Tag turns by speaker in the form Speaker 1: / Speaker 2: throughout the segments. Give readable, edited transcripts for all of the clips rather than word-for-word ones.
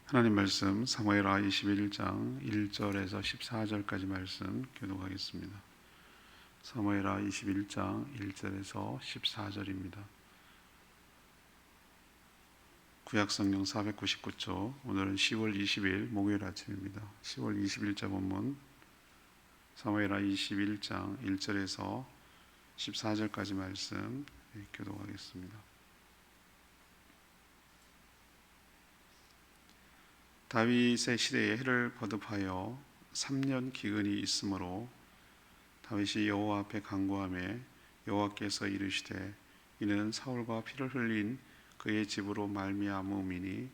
Speaker 1: 하나님 말씀 사무엘하 21장 1절에서 14절까지 말씀 교독하겠습니다. 사무엘하 21장 1절에서 14절입니다. 구약성경 499쪽, 오늘은 10월 20일 목요일 아침입니다. 10월 20일자 본문 사무엘하 21장 1절에서 14절까지 말씀 교독하겠습니다. 다윗의 시대에 해를 거듭하여 3년 기근이 있으므로 다윗이 여호와 앞에 간구하매 여호와께서 이르시되 이는 사울과 피를 흘린 그의 집으로 말미암음이니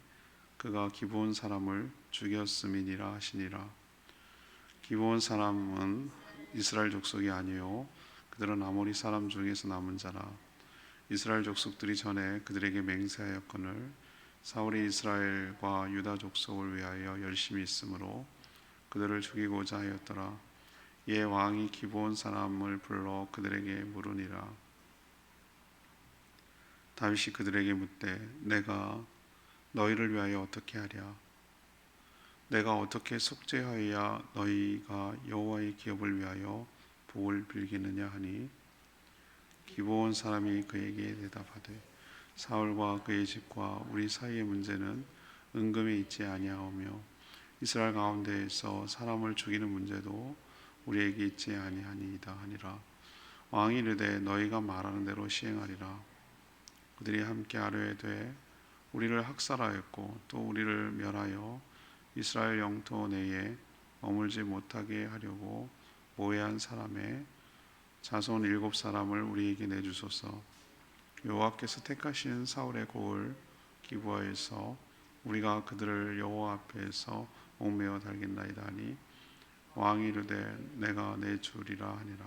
Speaker 1: 그가 기브온 사람을 죽였음이니라 하시니라. 기브온 사람은 이스라엘 족속이 아니요 그들은 아모리 사람 중에서 남은 자라. 이스라엘 족속들이 전에 그들에게 맹세하였거늘 사울이 이스라엘과 유다 족속을 위하여 열심히 있으므로 그들을 죽이고자 하였더라. 이에 왕이 기브온 사람을 불러 그들에게 물으니라. 다윗이 그들에게 묻되 내가 너희를 위하여 어떻게 하랴? 내가 어떻게 속죄하여야 너희가 여호와의 기업을 위하여 복을 빌기느냐 하니 기브온 사람이 그에게 대답하되 사울과 그의 집과 우리 사이의 문제는 은금에 있지 아니하오며 이스라엘 가운데에서 사람을 죽이는 문제도 우리에게 있지 아니하니이다 하니라. 왕이 이르되 너희가 말하는 대로 시행하리라. 그들이 함께 아뢰되 우리를 학살하였고 또 우리를 멸하여 이스라엘 영토 내에 머물지 못하게 하려고 모해한 사람의 자손 7사람을 우리에게 내주소서. 여호와께서 택하신 사울의 고을 기브아에서 우리가 그들을 여호와 앞에서 옥매어 달겠나이다 하니 왕이 이르되 내가 내주리라 하니라.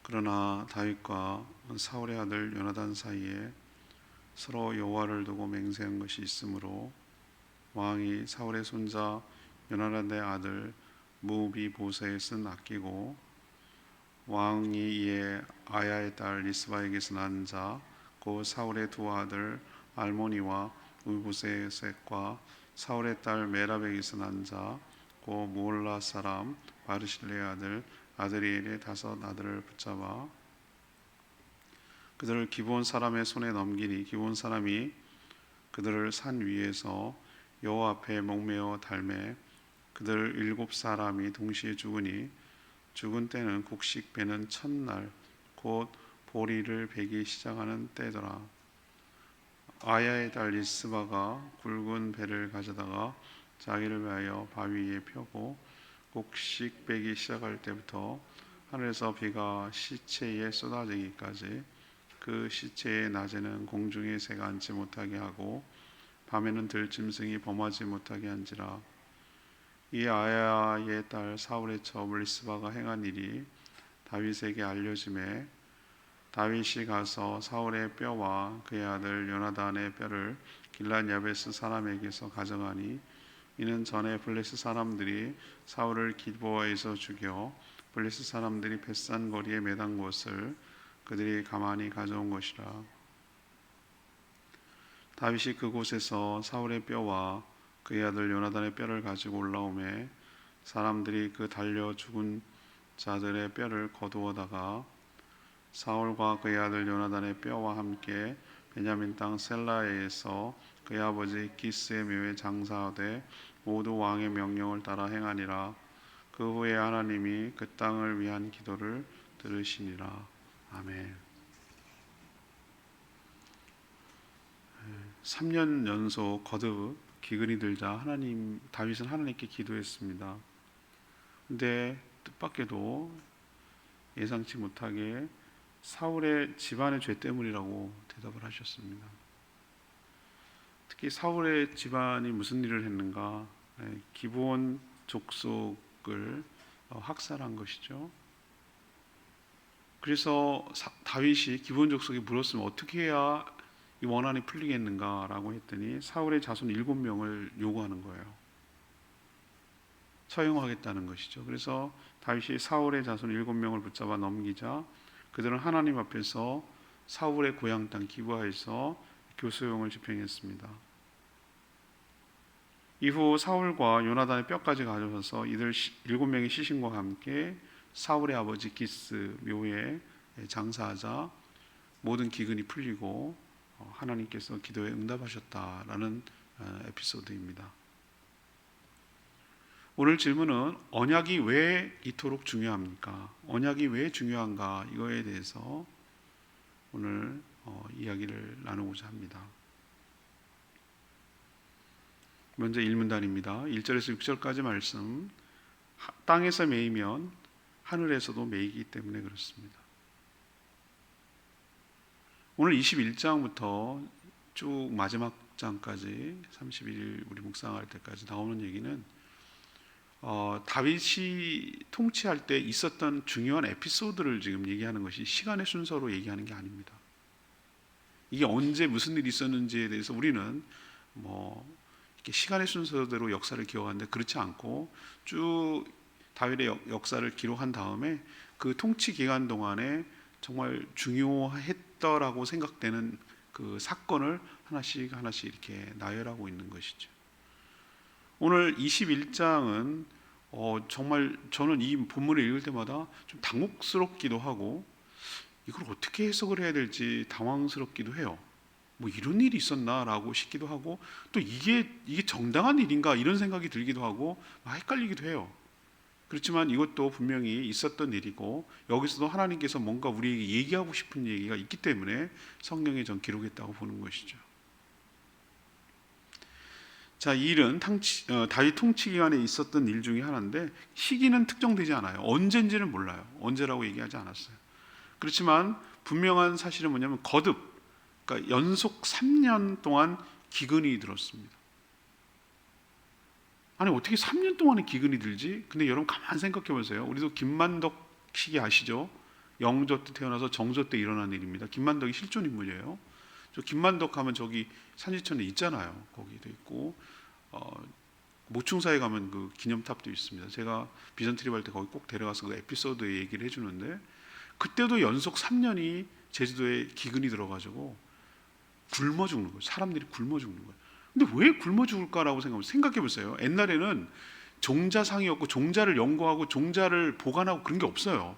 Speaker 1: 그러나 다윗과 사울의 아들 요나단 사이에 서로 여호와를 두고 맹세한 것이 있으므로 왕이 사울의 손자 요나단의 아들 무비보셋은 아끼고 왕이 이에 아야의 딸 리스바에게서 난 자 곧 사울의 두 아들 알모니와 무비보셋과 사울의 딸 메랍에게서 난 자 곧 무올라 사람 바르실레의 아들 아드리엘의 5 아들을 붙잡아 그들을 기브온 사람의 손에 넘기니 기브온 사람이 그들을 산 위에서 여호와 앞에 목매어 달매 그들 7사람이 동시에 죽으니 죽은 때는 곡식 베는 첫날 곧 보리를 베기 시작하는 때더라. 아야의 딸 리스바가 굵은 배를 가져다가 자기를 위하여 바위 위에 펴고 곡식 베기 시작할 때부터 하늘에서 비가 시체에 쏟아지기까지 그 시체의 낮에는 공중에 새가 앉지 못하게 하고 밤에는 들짐승이 범하지 못하게 한지라. 이 아야의 딸 사울의 첩 리스바가 행한 일이 다윗에게 알려짐에 다윗이 가서 사울의 뼈와 그의 아들 요나단의 뼈를 길랏 야베스 사람에게서 가져가니 이는 전에 블레스 사람들이 사울을 기브아에서 죽여 블레스 사람들이 벳산 거리에 매단 것을 그들이 가만히 가져온 것이라. 다윗이 그곳에서 사울의 뼈와 그의 아들 요나단의 뼈를 가지고 올라오매 사람들이 그 달려 죽은 자들의 뼈를 거두어다가 사울과 그의 아들 요나단의 뼈와 함께 베냐민 땅 셀라에서 그의 아버지 기스의 묘에 장사하되 모두 왕의 명령을 따라 행하니라. 그 후에 하나님이 그 땅을 위한 기도를 들으시니라. 아멘. 3년 연속 거듭 기근이 들자 다윗은 하나님께 기도했습니다. 근데 뜻밖에도 예상치 못하게 사울의 집안의 죄 때문이라고 대답을 하셨습니다. 특히 사울의 집안이 무슨 일을 했는가? 기브온 족속을 학살한 것이죠. 그래서 다윗이 기브온 족속이 물었으면 어떻게 해야 이 원한이 풀리겠는가라고 했더니 사울의 자손 7명을 요구하는 거예요. 처형하겠다는 것이죠. 그래서 다윗이 사울의 자손 7명을 붙잡아 넘기자 그들은 하나님 앞에서 사울의 고향 땅 기브아에서 교수형을 집행했습니다. 이후 사울과 요나단의 뼈까지 가져와서 이들 7명의 시신과 함께 사울의 아버지 기스 묘에 장사하자 모든 기근이 풀리고 하나님께서 기도에 응답하셨다라는 에피소드입니다. 오늘 질문은 언약이 왜 이토록 중요합니까? 언약이 왜 중요한가? 이거에 대해서 오늘 이야기를 나누고자 합니다. 먼저 1문단입니다. 1절에서 6절까지 말씀. 땅에서 매이면 하늘에서도 매이기 때문에 그렇습니다. 오늘 21장부터 쭉 마지막 장까지 31일 우리 묵상할 때까지 나오는 얘기는 다윗이 통치할 때 있었던 중요한 에피소드를 지금 얘기하는 것이 시간의 순서로 얘기하는 게 아닙니다. 이게 언제 무슨 일이 있었는지에 대해서 우리는 이렇게 시간의 순서대로 역사를 기억하는데 그렇지 않고 쭉 다윗의 역사를 기록한 다음에 그 통치 기간 동안에 정말 중요했더라고 생각되는 그 사건을 하나씩 이렇게 나열하고 있는 것이죠. 오늘 21장은 정말 저는 이 본문을 읽을 때마다 좀 당혹스럽기도 하고 이걸 어떻게 해석을 해야 될지 당황스럽기도 해요. 뭐 이런 일이 있었나라고 싶기도 하고 또 이게 정당한 일인가 이런 생각이 들기도 하고 헷갈리기도 해요. 그렇지만 이것도 분명히 있었던 일이고 여기서도 하나님께서 뭔가 우리에게 얘기하고 싶은 얘기가 있기 때문에 성경에 전 기록했다고 보는 것이죠. 자, 이 일은 다윗 통치 기간에 있었던 일 중에 하나인데 시기는 특정되지 않아요. 언제인지는 몰라요. 언제라고 얘기하지 않았어요. 그렇지만 분명한 사실은 뭐냐면 그러니까 연속 3년 동안 기근이 들었습니다. 아니 어떻게 3년 동안에 기근이 들지? 근데 여러분 가만 생각해 보세요. 우리도 김만덕 시기 아시죠? 영조 때 태어나서 정조 때 일어난 일입니다. 김만덕이 실존 인물이에요. 저 김만덕 하면 저기 산지천에 있잖아요. 거기도 있고 모충사에 가면 그 기념탑도 있습니다. 제가 비전 트립 할 때 거기 꼭 데려가서 그 에피소드 얘기를 해주는데 그때도 연속 3년이 제주도에 기근이 들어가지고 굶어 죽는 거예요. 사람들이 굶어 죽는 거예요. 근데 왜 굶어 죽을까라고 생각해 보세요. 옛날에는 종자상이었고 종자를 연구하고 종자를 보관하고 그런 게 없어요.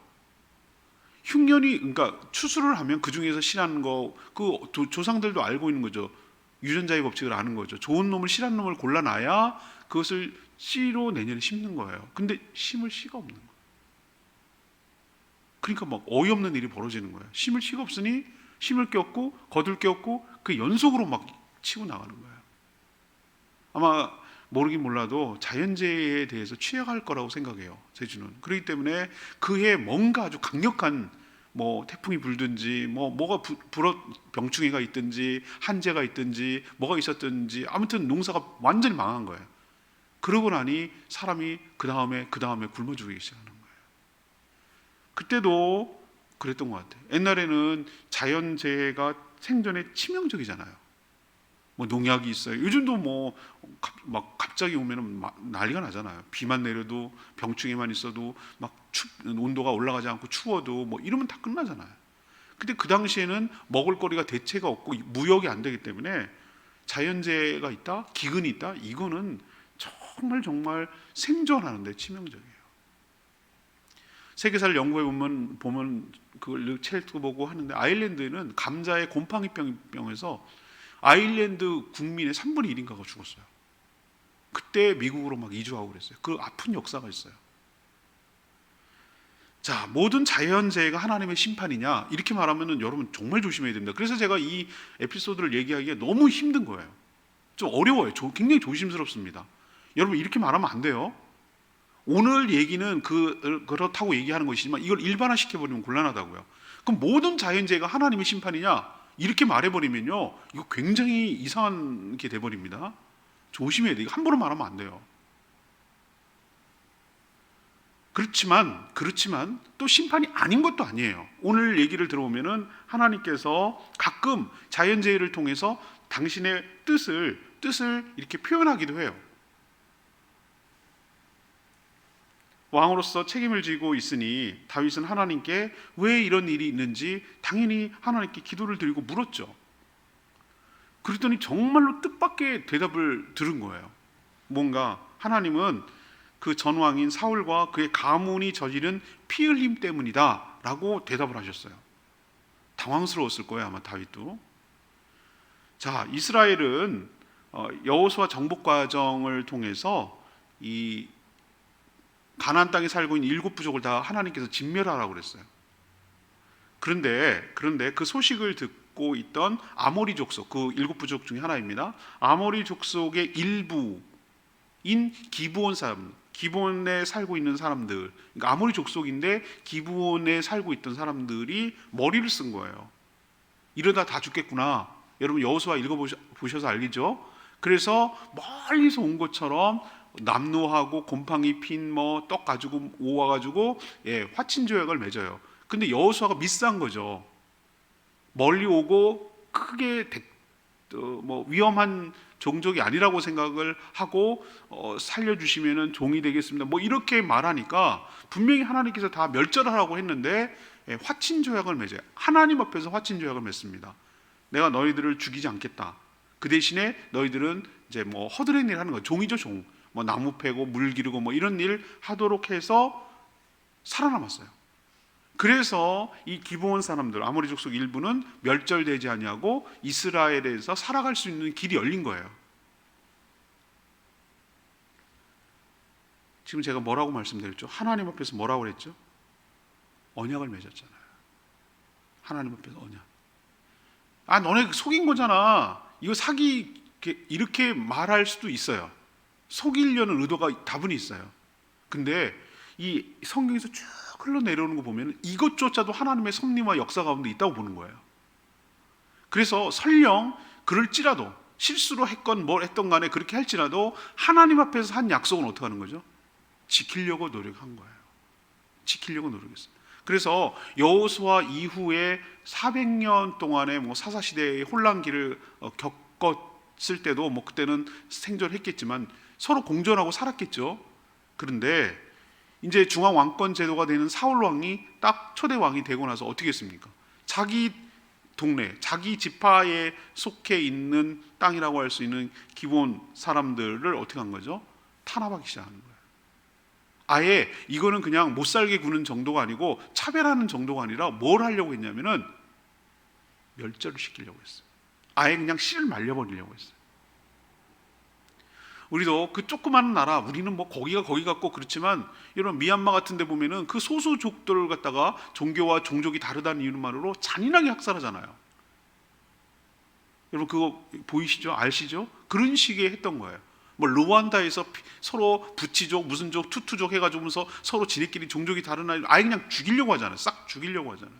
Speaker 1: 흉년이 그러니까 추수를 하면 그 중에서 실하는 거 그 조상들도 알고 있는 거죠. 유전자의 법칙을 아는 거죠. 좋은 놈을 실한 놈을 골라놔야 그것을 씨로 내년에 심는 거예요. 근데 심을 씨가 없는 거예요. 그러니까 막 어이없는 일이 벌어지는 거예요. 심을 씨가 없으니 심을 게 없고 거둘 게 없고 그 연속으로 막 치고 나가는 거예요. 아마 모르긴 몰라도 자연재해에 대해서 취약할 거라고 생각해요. 제주는. 그렇기 때문에 그해 뭔가 아주 강력한 태풍이 불든지 뭐가 병충해가 있든지 한재가 있든지 뭐가 있었든지 아무튼 농사가 완전히 망한 거예요. 그러고 나니 사람이 그 다음에 굶어 죽기 시작하는 거예요. 그때도 그랬던 것 같아요. 옛날에는 자연재해가 생존에 치명적이잖아요. 농약이 있어요. 요즘도 막 갑자기 오면은 난리가 나잖아요. 비만 내려도 병충해만 있어도 온도가 올라가지 않고 추워도 이러면 다 끝나잖아요. 근데 그 당시에는 먹을거리가 대체가 없고 무역이 안 되기 때문에 자연재해가 있다, 기근이 있다, 이거는 정말 생존하는데 치명적이에요. 세계사를 연구해 보면 그걸 책도 보고 하는데 아일랜드는 감자의 곰팡이병에서 아일랜드 국민의 3분의 1인가가 죽었어요. 그때 미국으로 막 이주하고 그랬어요. 그 아픈 역사가 있어요. 자, 모든 자연재해가 하나님의 심판이냐 이렇게 말하면 여러분 정말 조심해야 됩니다. 그래서 제가 이 에피소드를 얘기하기가 너무 힘든 거예요. 좀 어려워요. 굉장히 조심스럽습니다. 여러분 이렇게 말하면 안 돼요. 오늘 얘기는 그렇다고 얘기하는 것이지만 이걸 일반화시켜버리면 곤란하다고요. 그럼 모든 자연재해가 하나님의 심판이냐 이렇게 말해버리면요 이거 굉장히 이상한 게 돼버립니다. 조심해야 돼요. 함부로 말하면 안 돼요. 그렇지만 또 심판이 아닌 것도 아니에요. 오늘 얘기를 들어보면은 하나님께서 가끔 자연재해를 통해서 당신의 뜻을 이렇게 표현하기도 해요. 왕으로서 책임을 지고 있으니 다윗은 하나님께 왜 이런 일이 있는지 당연히 하나님께 기도를 드리고 물었죠. 그랬더니 정말로 뜻밖의 대답을 들은 거예요. 뭔가 하나님은 그 전왕인 사울과 그의 가문이 저지른 피 흘림 때문이다 라고 대답을 하셨어요. 당황스러웠을 거예요, 아마 다윗도. 자, 이스라엘은 여호수아 정복 과정을 통해서 이 가나안 땅에 살고 있는 일곱 부족을 다 하나님께서 진멸하라고 그랬어요. 그런데 그 소식을 듣고 있던 아모리 족속, 그 일곱 부족 중에 하나입니다. 아모리 족속의 일부인 기브온 사람, 기브온에 살고 있는 사람들, 그러니까 아모리 족속인데 기브온에 살고 있던 사람들이 머리를 쓴 거예요. 이러다 다 죽겠구나. 여러분 여호수아 읽어보셔서 알겠죠? 그래서 멀리서 온 것처럼 남루하고 곰팡이 핀 뭐 떡 가지고 오와가지고 화친 조약을 맺어요. 근데 여호수아가 미스한 거죠. 멀리 오고 크게 뭐 위험한 종족이 아니라고 생각을 하고 살려주시면은 종이 되겠습니다. 뭐 이렇게 말하니까 분명히 하나님께서 다 멸절하라고 했는데 화친 조약을 맺어요. 하나님 앞에서 화친 조약을 맺습니다. 내가 너희들을 죽이지 않겠다. 그 대신에 너희들은 이제 뭐 허드렛 일 하는 거, 종이죠, 종. 뭐 나무 패고 물 기르고 뭐 이런 일 하도록 해서 살아남았어요. 그래서 이 기브온 사람들, 아모리 족속 일부는 멸절되지 아니하고 이스라엘에서 살아갈 수 있는 길이 열린 거예요. 지금 제가 뭐라고 말씀드렸죠? 하나님 앞에서 뭐라고 그랬죠? 언약을 맺었잖아요. 하나님 앞에서 언약. 아, 너네 속인 거잖아. 이거 사기, 이렇게 말할 수도 있어요. 속이려는 의도가 다분히 있어요. 근데 이 성경에서 쭉 흘러내려오는 거 보면 이것조차도 하나님의 섭리와 역사 가운데 있다고 보는 거예요. 그래서 설령 그럴지라도 실수로 했건 뭘 했던 간에 그렇게 할지라도 하나님 앞에서 한 약속은 어떻게 하는 거죠? 지키려고 노력한 거예요. 지키려고 노력했어요. 그래서 여호수아 이후에 400년 동안의 뭐 사사시대의 혼란기를 겪었을 때도 뭐 그때는 생존했겠지만 서로 공존하고 살았겠죠. 그런데 이제 중앙 왕권 제도가 되는 사울 왕이 딱 초대 왕이 되고 나서 어떻게 했습니까? 자기 동네, 자기 지파에 속해 있는 땅이라고 할 수 있는 기본 사람들을 어떻게 한 거죠? 탄압하기 시작하는 거예요. 아예 이거는 그냥 못 살게 구는 정도가 아니고 차별하는 정도가 아니라 뭘 하려고 했냐면은 멸절을 시키려고 했어요. 아예 그냥 씨를 말려버리려고 했어요. 우리도 그 조그마한 나라, 우리는 뭐 거기 같고 그렇지만 이런 미얀마 같은 데 보면은 그 소수족들을 갖다가 종교와 종족이 다르다는 이유만으로 잔인하게 학살하잖아요. 여러분 그거 보이시죠? 아시죠? 그런 식의 했던 거예요. 뭐 루안다에서 서로 부치족, 무슨 족, 투투족 해가지고 서로 지네끼리 종족이 다른 아예 그냥 죽이려고 하잖아요. 싹 죽이려고 하잖아요.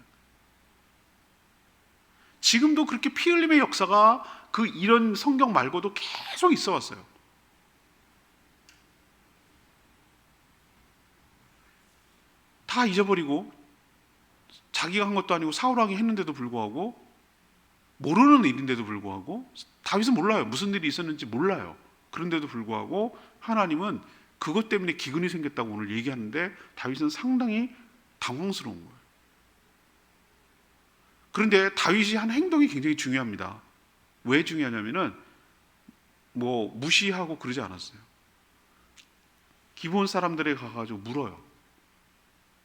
Speaker 1: 지금도 그렇게 피 흘림의 역사가 그 이런 성경 말고도 계속 있어 왔어요. 다 잊어버리고 자기가 한 것도 아니고 사울 왕이 했는데도 불구하고 모르는 일인데도 불구하고 다윗은 몰라요. 무슨 일이 있었는지 몰라요. 그런데도 불구하고 하나님은 그것 때문에 기근이 생겼다고 오늘 얘기하는데 다윗은 상당히 당황스러운 거예요. 그런데 다윗이 한 행동이 굉장히 중요합니다. 왜 중요하냐면은 뭐 무시하고 그러지 않았어요. 기본 사람들에 가가지고 물어요.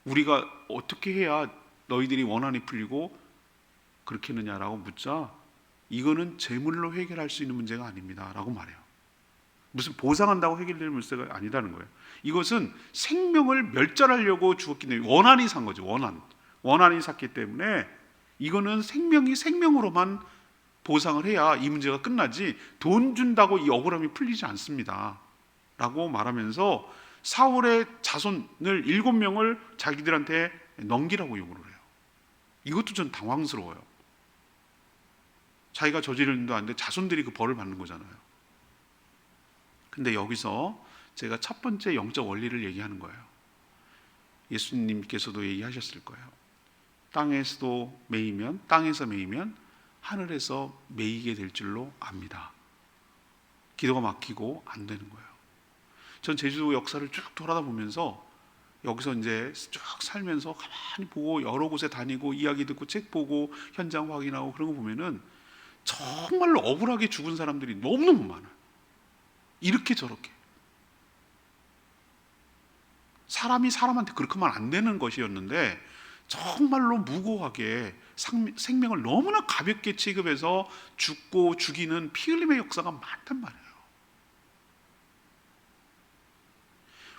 Speaker 1: 우리가 어떻게 해야 너희들이 원한이 풀리고 그렇게 했느냐라고 묻자 이거는 재물로 해결할 수 있는 문제가 아닙니다 라고 말해요. 무슨 보상한다고 해결될 문제가 아니라는 거예요. 이것은 생명을 멸절하려고 주었기 때문에 원한이 산 거죠. 원한이 샀기 때문에 이거는 생명이 생명으로만 보상을 해야 이 문제가 끝나지 돈 준다고 이 억울함이 풀리지 않습니다 라고 말하면서 사울의 자손을 7명을 자기들한테 넘기라고 요구를 해요. 이것도 좀 당황스러워요. 자기가 저지른 일도 아닌데 자손들이 그 벌을 받는 거잖아요. 근데 여기서 제가 첫 번째 영적 원리를 얘기하는 거예요. 예수님께서도 얘기하셨을 거예요. 땅에서 매이면 하늘에서 매이게 될 줄로 압니다. 기도가 막히고 안 되는 거예요. 전 제주도 역사를 쭉 돌아다 보면서 여기서 이제 쭉 살면서 가만히 보고 여러 곳에 다니고 이야기 듣고 책 보고 현장 확인하고 그런 거 보면은 정말로 억울하게 죽은 사람들이 너무너무 많아요. 이렇게 저렇게 사람이 사람한테 그렇게 하면 안 되는 것이었는데 정말로 무고하게 생명을 너무나 가볍게 취급해서 죽고 죽이는 피 흘림의 역사가 많단 말이에요.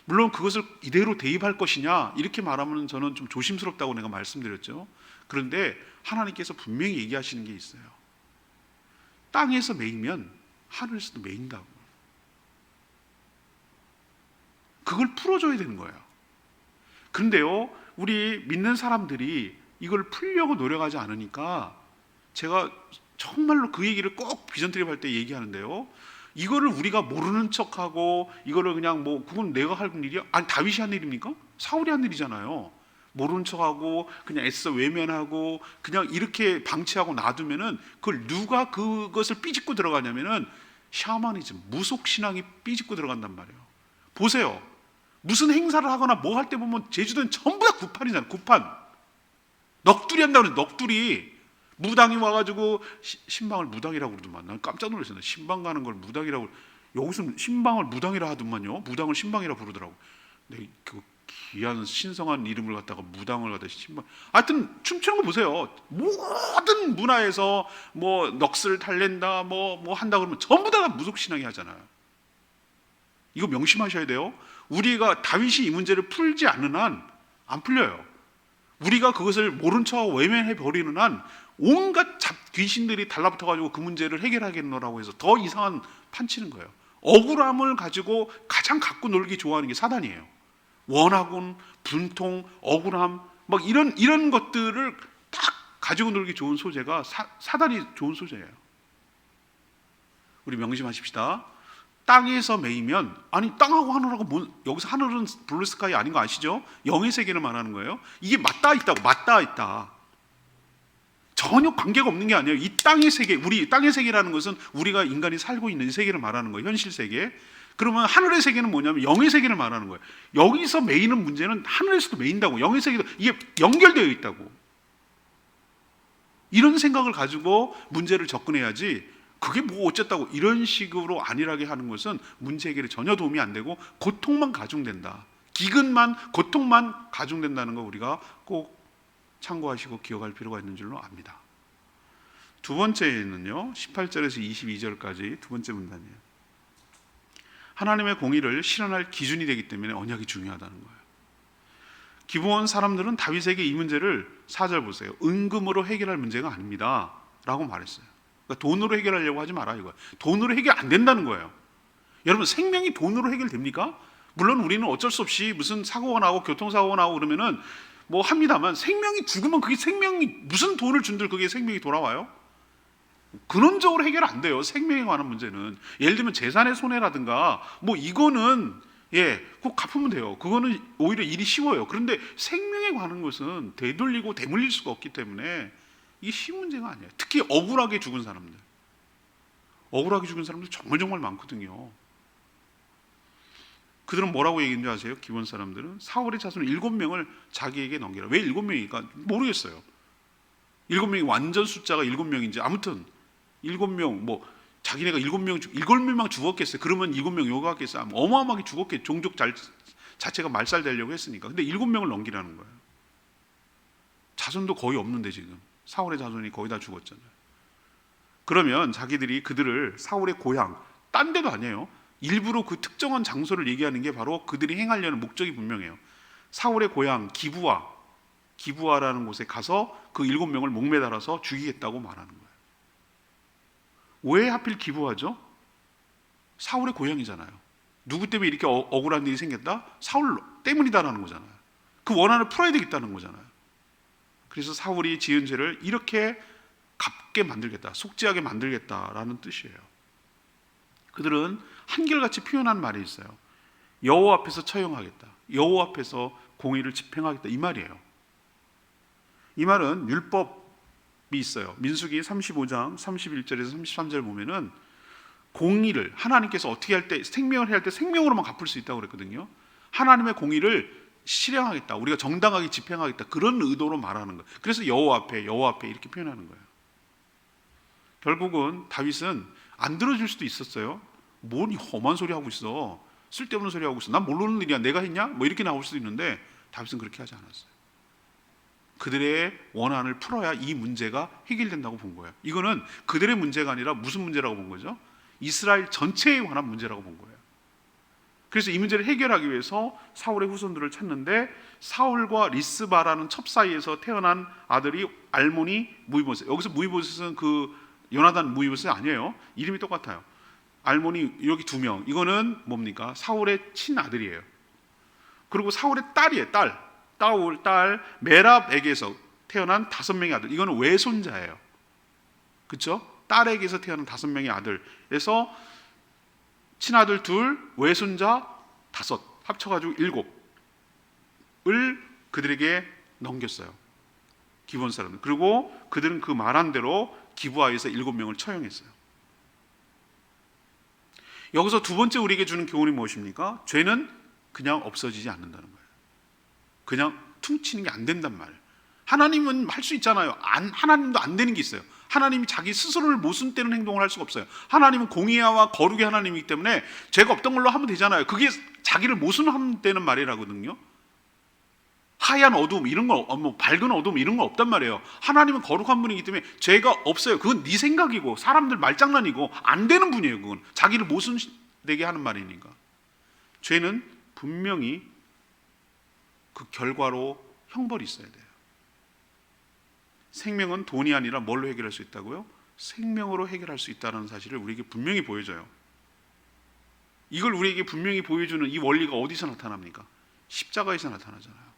Speaker 1: 물론 그것을 이대로 대입할 것이냐 이렇게 말하면 저는 좀 조심스럽다고 내가 말씀드렸죠. 그런데 하나님께서 분명히 얘기하시는 게 있어요. 땅에서 매이면 하늘에서도 매인다고. 그걸 풀어줘야 되는 거예요. 그런데요, 우리 믿는 사람들이 이걸 풀려고 노력하지 않으니까 제가 정말로 그 얘기를 꼭 비전 트립 할 때 얘기하는데요, 이거를 우리가 모르는 척하고 이거를 그냥 뭐 그건 내가 할 일이야? 아니 다윗이 한 일입니까? 사울이 한 일이잖아요. 모르는 척하고 그냥 애써 외면하고 그냥 이렇게 방치하고 놔두면은 그걸 누가 그것을 삐집고 들어가냐면은 샤머니즘, 무속신앙이 삐집고 들어간단 말이에요. 보세요. 무슨 행사를 하거나 뭐 할 때 보면 제주도는 전부 다 구판이잖아요. 구판. 넋두리 한다고 그래요. 넋두리. 무당이 와가지고 신방을 무당이라고 그러더만. 난 깜짝 놀랐어요. 신방 가는 걸 무당이라고. 여기서 신방을 무당이라 하더만요. 무당을 신방이라 부르더라고. 근데 그 귀한 신성한 이름을 갖다가 무당을 갖다 신방. 하여튼 춤추는 거 보세요. 모든 문화에서 뭐 넋을 달랜다 뭐 한다 그러면 전부 다 무속신앙이 하잖아요. 이거 명심하셔야 돼요. 우리가 다윗이 이 문제를 풀지 않는 한 안 풀려요. 우리가 그것을 모른 척하고 외면해 버리는 한 온갖 귀신들이 달라붙어가지고 그 문제를 해결하겠노라고 해서 더 이상한 판치는 거예요. 억울함을 가지고 가장 갖고 놀기 좋아하는 게 사단이에요. 원하곤, 분통, 억울함, 막 이런 것들을 딱 가지고 놀기 좋은 소재가 사단이 좋은 소재예요. 우리 명심하십시다. 땅에서 매이면, 아니 땅하고 하늘하고 여기서 하늘은 블루스카이 아닌 거 아시죠? 영의 세계를 말하는 거예요. 이게 맞닿아 있다고. 맞닿아 있다. 전혀 관계가 없는 게 아니에요. 이 땅의 세계, 우리 땅의 세계라는 것은 우리가 인간이 살고 있는 이 세계를 말하는 거예요. 현실 세계. 그러면 하늘의 세계는 뭐냐면 영의 세계를 말하는 거예요. 여기서 매이는 문제는 하늘에서도 매인다고. 영의 세계도 이게 연결되어 있다고. 이런 생각을 가지고 문제를 접근해야지, 그게 뭐 어쨌다고 이런 식으로 안일하게 하는 것은 문제 해결에 전혀 도움이 안 되고 고통만 가중된다. 기근만, 고통만 가중된다는 거 우리가 꼭 참고하시고 기억할 필요가 있는 줄로 압니다. 두 번째는요, 18절에서 22절까지 두 번째 문단이에요. 하나님의 공의를 실현할 기준이 되기 때문에 언약이 중요하다는 거예요. 기브온 사람들은 다윗에게 이 문제를 4절 보세요. 은금으로 해결할 문제가 아닙니다 라고 말했어요. 그러니까 돈으로 해결하려고 하지 마라 이거예요. 돈으로 해결 안 된다는 거예요. 여러분, 생명이 돈으로 해결됩니까? 물론 우리는 어쩔 수 없이 무슨 사고가 나고 교통사고가 나고 그러면은 뭐 합니다만, 생명이 죽으면 그게 생명이 무슨 돈을 준들 그게 생명이 돌아와요? 근원적으로 해결 안 돼요. 생명에 관한 문제는. 예를 들면 재산의 손해라든가 뭐 이거는 꼭 갚으면 돼요. 그거는 오히려 일이 쉬워요. 그런데 생명에 관한 것은 되돌리고 되물릴 수가 없기 때문에 이게 쉬운 문제가 아니에요. 특히 억울하게 죽은 사람들. 억울하게 죽은 사람들 정말 많거든요. 그들은 뭐라고 얘기했는지 아세요? 기본 사람들은 사울의 자손 7명을 자기에게 넘기라. 왜 7명이니까 모르겠어요. 7명이 완전 숫자가 7명인지 아무튼 7명 뭐 자기네가 7명만 죽었겠어요. 그러면 7명 요구하겠어요. 어마어마하게 죽었겠죠. 종족 자체가 말살되려고 했으니까. 근데 7명을 넘기라는 거예요. 자손도 거의 없는데 지금 사울의 자손이 거의 다 죽었잖아요. 그러면 자기들이 그들을 사울의 고향, 딴 데도 아니에요. 일부러 그 특정한 장소를 얘기하는 게 바로 그들이 행하려는 목적이 분명해요. 사울의 고향 기부아라는 곳에 가서 그 7명을 목매달아서 죽이겠다고 말하는 거예요. 왜 하필 기부아죠? 사울의 고향이잖아요. 누구 때문에 이렇게 억울한 일이 생겼다? 사울 때문이다라는 거잖아요. 그 원한을 풀어야 되겠다는 거잖아요. 그래서 사울이 지은 죄를 이렇게 갚게 만들겠다, 속죄하게 만들겠다라는 뜻이에요. 그들은 한결같이 표현한 말이 있어요. 여호와 앞에서 처형하겠다, 여호와 앞에서 공의를 집행하겠다, 이 말이에요. 이 말은 율법이 있어요. 민수기 35장 31절에서 33절 보면은 공의를 하나님께서 어떻게 할 때, 생명을 해야 할 때 생명으로만 갚을 수 있다고 그랬거든요. 하나님의 공의를 실행하겠다, 우리가 정당하게 집행하겠다, 그런 의도로 말하는 거예요. 그래서 여호와 앞에 이렇게 표현하는 거예요. 결국은 다윗은 안 들어줄 수도 있었어요. 뭔 험한 소리 하고 있어. 쓸데없는 소리 하고 있어. 난 모르는 일이야. 내가 했냐? 뭐 이렇게 나올 수도 있는데 다윗은 그렇게 하지 않았어요. 그들의 원한을 풀어야 이 문제가 해결된다고 본 거예요. 이거는 그들의 문제가 아니라 무슨 문제라고 본 거죠? 이스라엘 전체에 관한 문제라고 본 거예요. 그래서 이 문제를 해결하기 위해서 사울의 후손들을 찾는데 사울과 리스바라는 첩 사이에서 태어난 아들이 알모니 무이보셋. 여기서 무이보셋은 그 요나단 무이보셋 아니에요. 이름이 똑같아요. 알모니 여기 2명. 이거는 뭡니까? 사울의 친아들이에요. 그리고 사울의 딸이에요. 딸 메랍에게서 태어난 5명의 아들. 이거는 외손자예요. 그렇죠? 딸에게서 태어난 5명의 아들. 그래서 친아들 2, 외손자 5, 합쳐가지고 7을 그들에게 넘겼어요. 기브온 사람들. 그리고 그들은 그 말한 대로 기브아에서 7명을 처형했어요. 여기서 두 번째 우리에게 주는 교훈이 무엇입니까? 죄는 그냥 없어지지 않는다는 거예요. 그냥 퉁치는 게 안 된단 말이에요. 하나님은 할 수 있잖아요. 하나님도 안 되는 게 있어요. 하나님이 자기 스스로를 모순되는 행동을 할 수가 없어요. 하나님은 공의와 거룩의 하나님이기 때문에 죄가 없던 걸로 하면 되잖아요. 그게 자기를 모순한다는 말이라거든요. 하얀 어둠 이런 거, 뭐 밝은 어둠 이런 거 없단 말이에요. 하나님은 거룩한 분이기 때문에 죄가 없어요. 그건 네 생각이고 사람들 말장난이고 안 되는 분이에요. 그건 자기를 모순되게 하는 말이니까. 죄는 분명히 그 결과로 형벌이 있어야 돼요. 생명은 돈이 아니라 뭘로 해결할 수 있다고요? 생명으로 해결할 수 있다는 사실을 우리에게 분명히 보여줘요. 이걸 우리에게 분명히 보여주는 이 원리가 어디서 나타납니까? 십자가에서 나타나잖아요.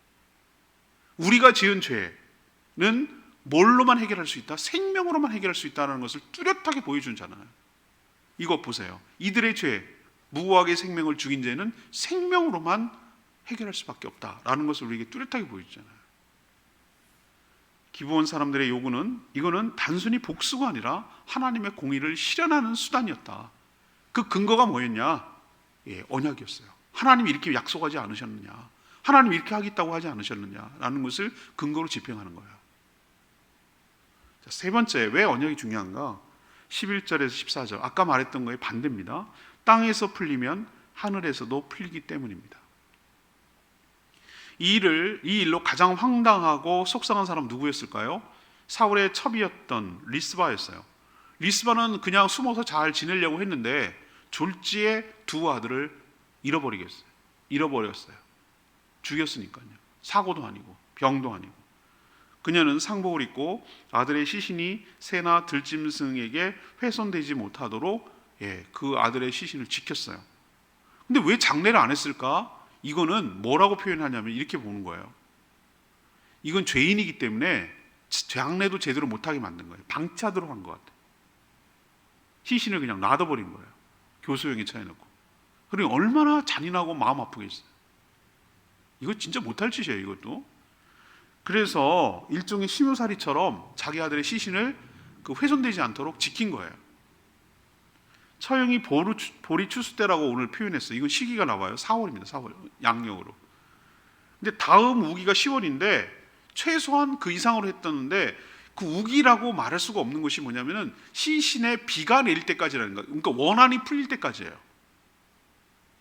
Speaker 1: 우리가 지은 죄는 뭘로만 해결할 수 있다? 생명으로만 해결할 수 있다는 것을 뚜렷하게 보여주잖아요. 이것 보세요. 이들의 죄, 무고하게 생명을 죽인 죄는 생명으로만 해결할 수밖에 없다라는 것을 우리에게 뚜렷하게 보여주잖아요. 기브온 사람들의 요구는 이거는 단순히 복수가 아니라 하나님의 공의를 실현하는 수단이었다. 그 근거가 뭐였냐? 언약이었어요. 하나님이 이렇게 약속하지 않으셨느냐? 하나님이 이렇게 하겠다고 하지 않으셨느냐라는 것을 근거로 집행하는 거예요. 자, 세 번째, 왜 언약이 중요한가? 11절에서 14절 아까 말했던 거의 반대입니다. 땅에서 풀리면 하늘에서도 풀리기 때문입니다. 이 일로 가장 황당하고 속상한 사람 누구였을까요? 사울의 첩이었던 리스바였어요. 리스바는 그냥 숨어서 잘 지내려고 했는데 졸지에 2 아들을 잃어버렸어요. 죽였으니까요. 사고도 아니고 병도 아니고. 그녀는 상복을 입고 아들의 시신이 새나 들짐승에게 훼손되지 못하도록 그 아들의 시신을 지켰어요. 근데 왜 장례를 안 했을까? 이거는 뭐라고 표현하냐면 이렇게 보는 거예요. 이건 죄인이기 때문에 장례도 제대로 못하게 만든 거예요. 방치하도록 한 것 같아요. 시신을 그냥 놔둬버린 거예요. 교수형에 처해놓고. 그리고 얼마나 잔인하고 마음 아프겠어요. 이거 진짜 못할 짓이에요. 이것도. 그래서 일종의 시묘살이처럼 자기 아들의 시신을 훼손되지 않도록 지킨 거예요. 처형이 보리 추수 때라고 오늘 표현했어요. 이건 시기가 나와요. 4월입니다. 4월 양력으로. 근데 다음 우기가 10월인데 최소한 그 이상으로 했었는데 그 우기라고 말할 수가 없는 것이 뭐냐면은 시신에 비가 내릴 때까지라는 거예요. 그러니까 원한이 풀릴 때까지예요.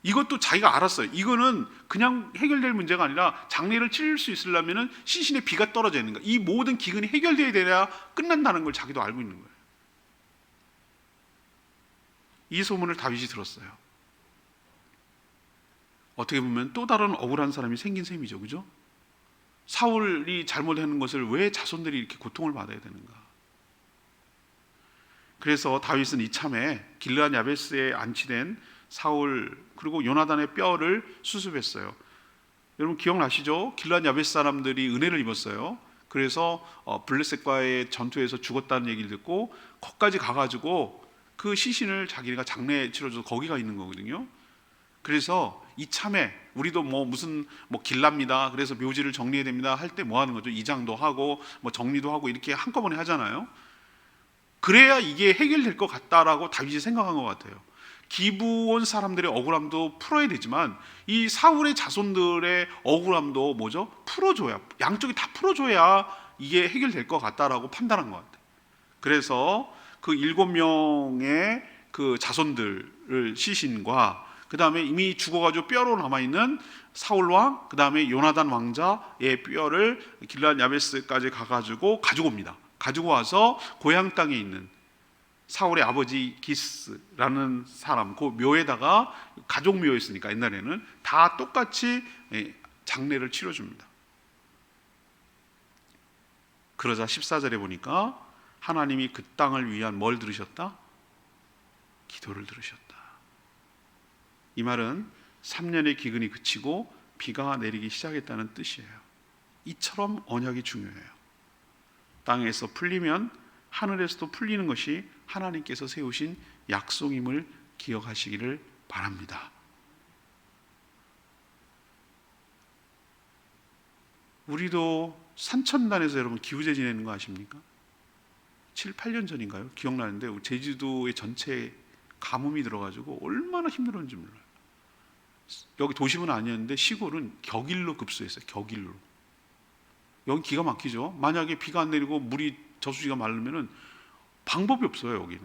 Speaker 1: 이것도 자기가 알았어요. 이거는 그냥 해결될 문제가 아니라 장례를 치를 수 있으려면은 시신에 비가 떨어져야 되는 거예요. 이 모든 기근이 해결돼야 돼야 끝난다는 걸 자기도 알고 있는 거예요. 이 소문을 다윗이 들었어요. 어떻게 보면 또 다른 억울한 사람이 생긴 셈이죠. 그죠? 사울이 잘못하는 것을 왜 자손들이 이렇게 고통을 받아야 되는가? 그래서 다윗은 이참에 길르앗 야베스에 안치된 사울 그리고 요나단의 뼈를 수습했어요. 여러분 기억나시죠? 길르앗 야베스 사람들이 은혜를 입었어요. 그래서 블레셋과의 전투에서 죽었다는 얘기를 듣고 거기까지 가가지고 그 시신을 자기가 장례 치러줘서 거기가 있는 거거든요. 그래서 이참에 우리도 무슨 길랍니다. 그래서 묘지를 정리해야 됩니다. 할 때 뭐 하는 거죠? 이장도 하고 정리도 하고 이렇게 한꺼번에 하잖아요. 그래야 이게 해결될 것 같다라고 다윗이 생각한 것 같아요. 기브온 사람들의 억울함도 풀어야 되지만 이 사울의 자손들의 억울함도 풀어줘야, 양쪽이 다 풀어줘야 이게 해결될 것 같다라고 판단한 것 같아요. 그래서 그 7명의 그 자손들을 시신과 그 다음에 이미 죽어가지고 뼈로 남아있는 사울 왕, 그 다음에 요나단 왕자의 뼈를 길르앗 야베스까지 가가지고 가지고 옵니다. 가지고 와서 고향 땅에 있는 사울의 아버지 기스라는 사람 그 묘에다가, 가족 묘였으니까 옛날에는 다 똑같이 장례를 치러줍니다. 그러자 14절에 보니까 하나님이 그 땅을 위한 뭘 들으셨다? 기도를 들으셨다. 이 말은 3년의 기근이 그치고 비가 내리기 시작했다는 뜻이에요. 이처럼 언약이 중요해요. 땅에서 풀리면 하늘에서도 풀리는 것이 하나님께서 세우신 약속임을 기억하시기를 바랍니다. 우리도 산천단에서 여러분 기후제 지내는 거 아십니까? 7, 8년 전인가요? 기억나는데 제주도의 전체에 가뭄이 들어가지고 얼마나 힘들었는지 몰라요. 여기 도심은 아니었는데 시골은 격일로 급수했어요. 격일로. 여기 기가 막히죠. 만약에 비가 안 내리고 물이 저수지가 마르면은 방법이 없어요. 여기는.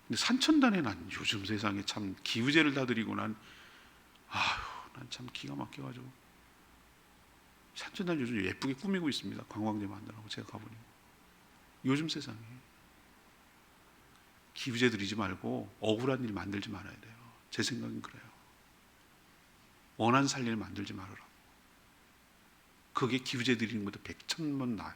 Speaker 1: 근데 산천단에 난 요즘 세상에 참 기후제를 다 드리고 난 참 기가 막혀가지고 산천단 요즘 예쁘게 꾸미고 있습니다. 관광지 만들라고 제가 가보니. 요즘 세상에 기후제 드리지 말고 억울한 일 만들지 말아야 돼요. 제 생각은 그래요. 원한 살 일 만들지 말아라. 그게 기후제 드리는 것도 100,000번 나아요.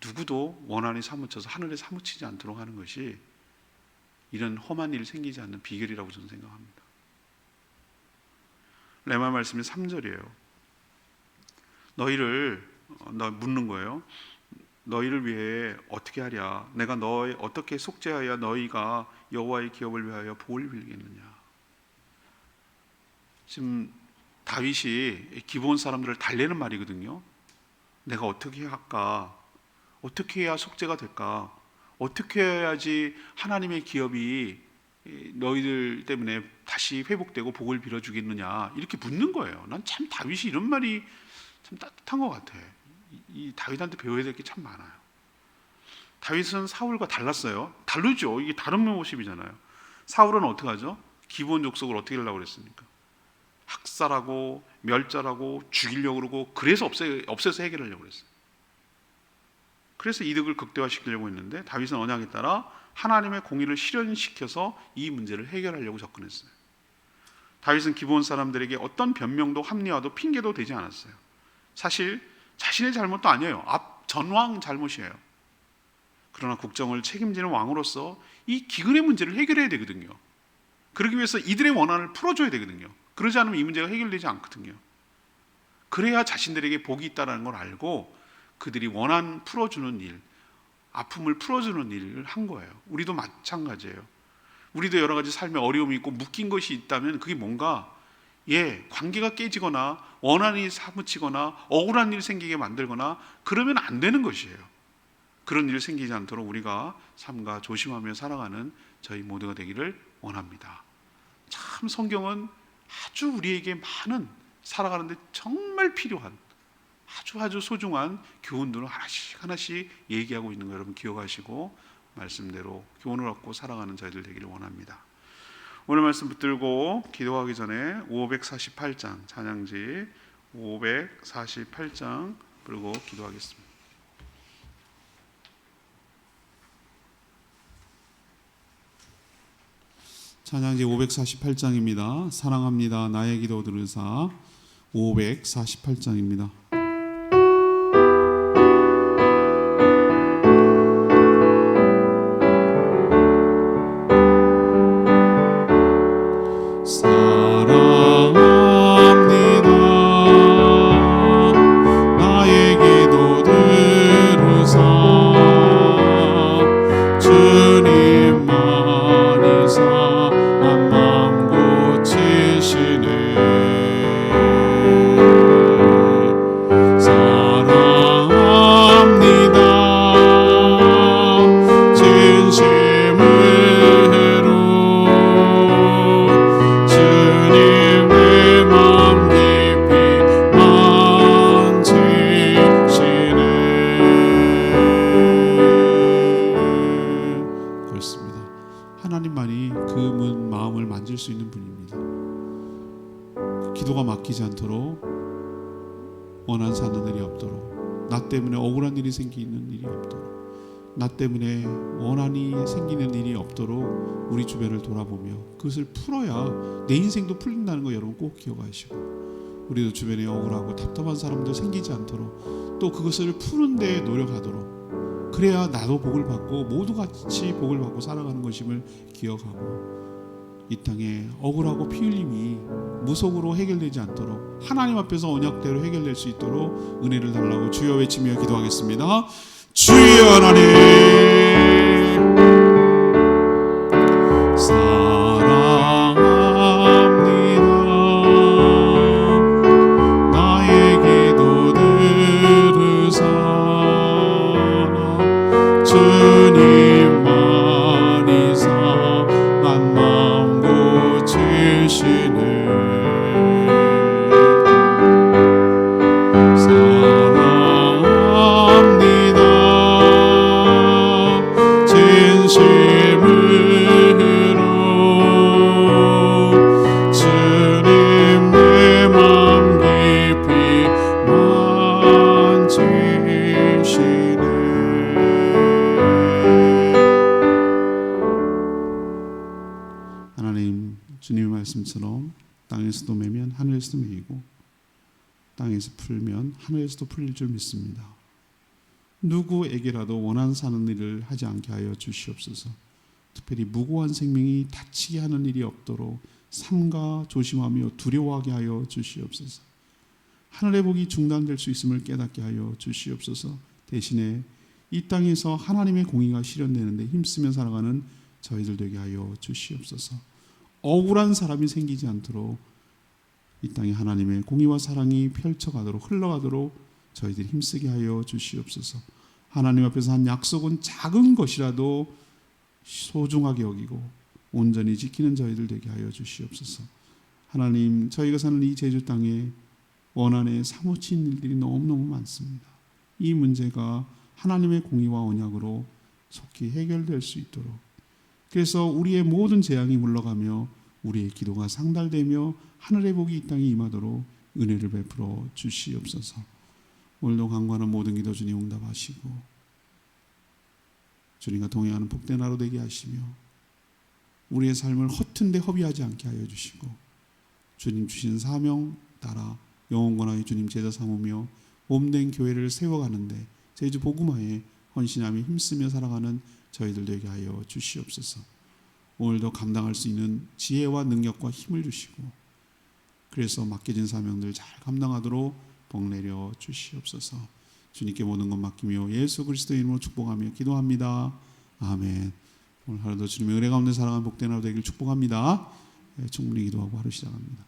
Speaker 1: 누구도 원한에 사무쳐서 하늘에 사무치지 않도록 하는 것이 이런 험한 일 생기지 않는 비결이라고 저는 생각합니다. 레마 말씀이 3절이에요. 너희를 묻는 거예요. 너희를 위해 어떻게 하랴? 내가 너희 어떻게 속죄하여 너희가 여호와의 기업을 위하여 복을 빌겠느냐? 지금 다윗이 기브온 사람들을 달래는 말이거든요. 내가 어떻게 할까? 어떻게 해야 속죄가 될까? 어떻게 해야지 하나님의 기업이 너희들 때문에 다시 회복되고 복을 빌어주겠느냐? 이렇게 묻는 거예요. 난 참 다윗이 이런 말이 참 따뜻한 것 같아. 이 다윗한테 배워야 될 게 참 많아요. 다윗은 사울과 달랐어요. 다르죠. 이게 다른 모습이잖아요. 사울은 어떻게 하죠? 기브온 족속을 어떻게 하려고 그랬습니까? 학살하고 멸절하고 죽이려고 그러고, 그래서 없애서 해결하려고 그랬어요. 그래서 이득을 극대화시키려고 했는데 다윗은 언약에 따라 하나님의 공의를 실현시켜서 이 문제를 해결하려고 접근했어요. 다윗은 기브온 사람들에게 어떤 변명도 합리화도 핑계도 되지 않았어요. 사실 자신의 잘못도 아니에요. 전왕 잘못이에요. 그러나 국정을 책임지는 왕으로서 이 기근의 문제를 해결해야 되거든요. 그러기 위해서 이들의 원한을 풀어줘야 되거든요. 그러지 않으면 이 문제가 해결되지 않거든요. 그래야 자신들에게 복이 있다는 걸 알고 그들이 원한 풀어주는 일, 아픔을 풀어주는 일을 한 거예요. 우리도 마찬가지예요. 우리도 여러 가지 삶에 어려움이 있고 묶인 것이 있다면 그게 뭔가 관계가 깨지거나 원한이 사무치거나 억울한 일 생기게 만들거나 그러면 안 되는 것이에요. 그런 일 생기지 않도록 우리가 삼가 조심하며 살아가는 저희 모두가 되기를 원합니다. 참 성경은 아주 우리에게 많은 살아가는데 정말 필요한 아주 소중한 교훈들을 하나씩 하나씩 얘기하고 있는 거 여러분 기억하시고 말씀대로 교훈을 얻고 살아가는 저희들 되기를 원합니다. 오늘 말씀 붙들고 기도하기 전에 548장 찬양지 548장 부르고 기도하겠습니다. 찬양지 548장입니다. 사랑합니다. 나의 기도 들으사 548장입니다. 주실 수 있는 분입니다. 기도가 막히지 않도록, 원한 사는 일이 없도록, 나 때문에 억울한 일이 생기는 일이 없도록, 나 때문에 원한이 생기는 일이 없도록 우리 주변을 돌아보며 그것을 풀어야 내 인생도 풀린다는 거 여러분 꼭 기억하시고, 우리도 주변에 억울하고 답답한 사람들 생기지 않도록 또 그것을 푸는 데 노력하도록, 그래야 나도 복을 받고 모두 같이 복을 받고 살아가는 것임을 기억하고, 이 땅에 억울하고 피 흘림이 무속으로 해결되지 않도록 하나님 앞에서 언약대로 해결될 수 있도록 은혜를 달라고 주여 외치며 기도하겠습니다. 주여 하나님, 사랑합니다. 나의 기도 들으사 주님만이 상한 마음 고치시네. 하나님, 주님의 말씀처럼 땅에서도 매면 하늘에서도 매이고 땅에서 풀면 하늘에서도 풀릴 줄 믿습니다. 누구에게라도 원한 사는 일을 하지 않게 하여 주시옵소서. 특별히 무고한 생명이 다치게 하는 일이 없도록 삼가 조심하며 두려워하게 하여 주시옵소서. 하늘의 복이 중단될 수 있음을 깨닫게 하여 주시옵소서. 대신에 이 땅에서 하나님의 공의가 실현되는데 힘쓰며 살아가는 저희들 되게 하여 주시옵소서. 억울한 사람이 생기지 않도록 이 땅에 하나님의 공의와 사랑이 펼쳐가도록 흘러가도록 저희들이 힘쓰게 하여 주시옵소서. 하나님 앞에서 한 약속은 작은 것이라도 소중하게 여기고 온전히 지키는 저희들 되게 하여 주시옵소서. 하나님, 저희가 사는 이 제주 땅에 원한에 사무친 일들이 너무너무 많습니다. 이 문제가 하나님의 공의와 언약으로 속히 해결될 수 있도록, 그래서 우리의 모든 재앙이 물러가며 우리의 기도가 상달되며 하늘의 복이 이 땅에 임하도록 은혜를 베풀어 주시옵소서. 오늘도 간구하는 모든 기도 주님 응답하시고 주님과 동행하는 복된 하루 되게 하시며 우리의 삶을 허튼데 허비하지 않게 하여 주시고 주님 주신 사명 따라 영원권하여 주님 제자 삼으며 몸된 교회를 세워가는데 제주 복음화에 헌신하며 힘쓰며 살아가는 저희들 되게 하여 주시옵소서. 오늘도 감당할 수 있는 지혜와 능력과 힘을 주시고 그래서 맡겨진 사명들 잘 감당하도록 복 내려 주시옵소서. 주님께 모든 것 맡기며 예수 그리스도의 이름으로 축복하며 기도합니다. 아멘. 오늘 하루도 주님의 은혜 가운데 살아가는 복된 하루 되기를 축복합니다. 충분히 기도하고 하루 시작합니다.